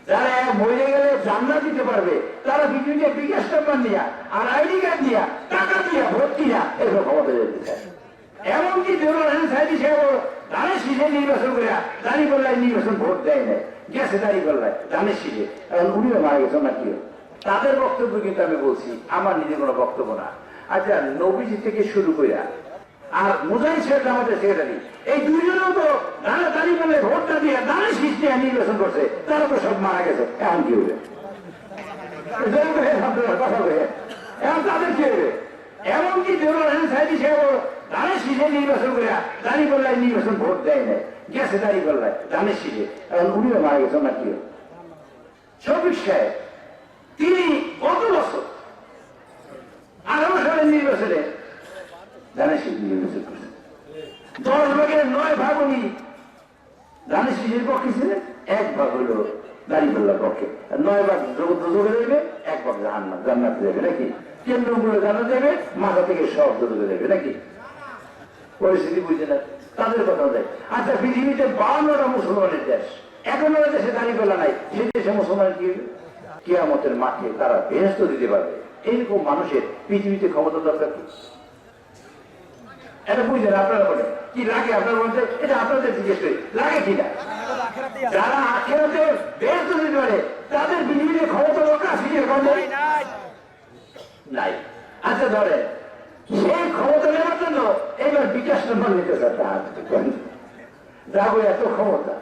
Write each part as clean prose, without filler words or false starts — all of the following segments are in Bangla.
যারা মরে গেলে জান্নাত দিতে পারবে তারা বিজেপির বিকাশ নাম্বার নিয়ে আর আইডি কার্ড দিয়া টাকা দিয়া ভোট কিনা এগুলো ক্ষমতা যেতে চায়। এমনকি দেওয়াল হোসেন সাইদি সাহেব ধানের শীষে নির্বাচন করে দাঁড়িপাল্লায় নির্বাচন ভোট দেয় না, গেছে দাঁড়িপাল্লায় ধানের শীষে, এখন উনিও মারা গেছেন না কি। তাদের বক্তব্য কিন্তু আমি বলছি, আমার নিজের কোনো বক্তব্য না। আচ্ছা, নবীজি থেকে শুরু করে আর মুজাহিদ সাহেব আমাদের সেক্রেটারি, এই দুইজনেও তো দাঁড়িপাল্লায় ভোটটা দিয়ে ধানের শীষ নিয়ে নির্বাচন করছে, তারা তো সব মারা গেছে। এখন কি হবে? কথা বলে এখন তাদের কি হবে? এমনকি দেওয়াল হোসেন সাইদি সাহেব ধানের শীষে নির্বাচন করে দাঁড়িপাল্লায় নির্বাচন ভোট দেয় না, গেছে দাঁড়িপাল্লায় ধানের শীষে, এখন উনিও মারা গেছেন না কি। শফিক সাহেব তিনি কত বছর 18 সালের নির্বাচনে ধানের শীষ নির্বাচন করছেন, 10 ভাগের 9 ভাগ উনি ধানের শীষের পক্ষে ছিলেন, 1 ভাগ হলো দাঁড়িপাল্লার পক্ষে, 9 ভাগ যোগে দেবে, 1 ভাগ জান্নাতে দেবে নাকি, কেন্দ্রগুলো জানা দেবে, মাথা থেকে সব যোগে দেবে নাকি। পরিস্থিতি বুঝে না, তাদের কথা দেয়। আচ্ছা, পৃথিবীতে 52টা মুসলমানের দেশ, 11 দেশে দাঁড়িপাল্লা নাই, সেই দেশে মুসলমান কি কিয়ামতের মাঠে তারা বেহেশত দিতে পারবে? এইরকম মানুষের পৃথিবীতে ক্ষমতা দরকার কি? এটা বুঝলেন আপনারা বলেন কি লাগে? আপনারা বলতে এটা আপনাদের জিজ্ঞেস করি লাগে কিনা? যারা আখেরাতে বেহেশত দিতে পারে তাদের পৃথিবীতে ক্ষমতা দরকার নাই। আচ্ছা, ধরেন সেই ক্ষমতা নেওয়ার জন্য এবার বিকাশ নম্বর নিতে যাবো, এত ক্ষমতা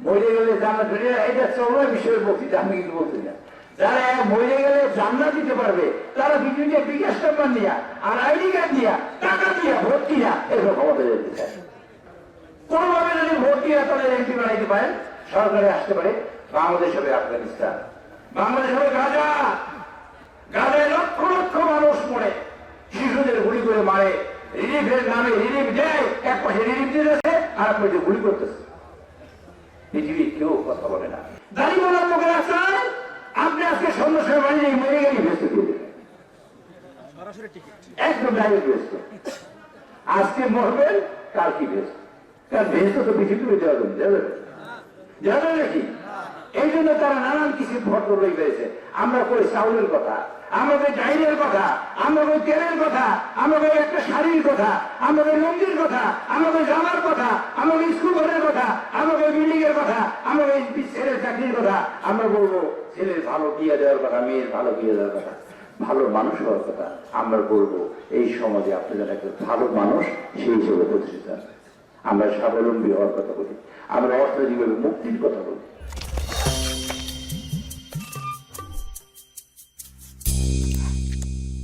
মরে গেলে জান্নাত, এটা চলার বিষয়ে বলছি, আমি কিন্তু বলছি না। যারা মরে গেলে জান্নাত দিতে পারবে তারা বিজেপির বিকাশ নাম্বার নিয়ে আর আইডি কার্ড দিয়া টাকা দিয়া ভোট কিনা এগুলো ক্ষমতা যেতে চায়। কোনোভাবে যদি ভোট দিয়ে তাদের এমপি বানাইতে পারেন, সরকারে আসতে পারে, বাংলাদেশ হবে আফগানিস্তান, বাংলাদেশ হবে গাজা। গাজায় লক্ষ লক্ষ মানুষ মরে, শিশুদের গুলি করে মারে, রিলিফের নামে রিলিফ দেয়, এক পাশে রিলিফ দিতেছে আর এক পাশে গুলি করতেছে। পৃথিবীর কেউ কথা বলে না। দাঁড়িপাল্লার লোকের আছেন, আপনি আজকে সন্ন্যাসের বাড়ি মরে গেলে ভেস্তে দিয়ে দেবেন, একদম ডাইরেক্ট ভেস্ত। আজকে মরবেন, কাল কি ভেস্ত, কারণ ভেস্ত তো পৃথিবীতে দেওয়া যাবে নাকি। এই জন্য তারা নানান কিছু ভোট করলেই পেয়েছে। আমরা কই চাউলের কথা, আমরা কই ডাইলের কথা, আমরা কই তেলের কথা, আমরা কই একটা শাড়ির কথা, আমরা কই লুঙ্গির কথা, আমরা কই জামার কথা, আমরা কই স্কুল ঘরের কথা, আমরা কই বিল্ডিং এর কথা, আমরা কই ছেলের চাকরির কথা, আমরা বলবো ছেলের ভালো বিয়ে দেওয়ার কথা, মেয়ের ভালো বিয়ে দেওয়ার কথা, ভালো মানুষ হওয়ার কথা। আমরা বলবো এই সমাজে আপনি যেন একটা ভালো মানুষ সেই হিসেবে প্রতিষ্ঠিত, আমরা স্বাবলম্বী হওয়ার কথা বলি, আমরা অর্থনৈতিকভাবে মুক্তির কথা বলি।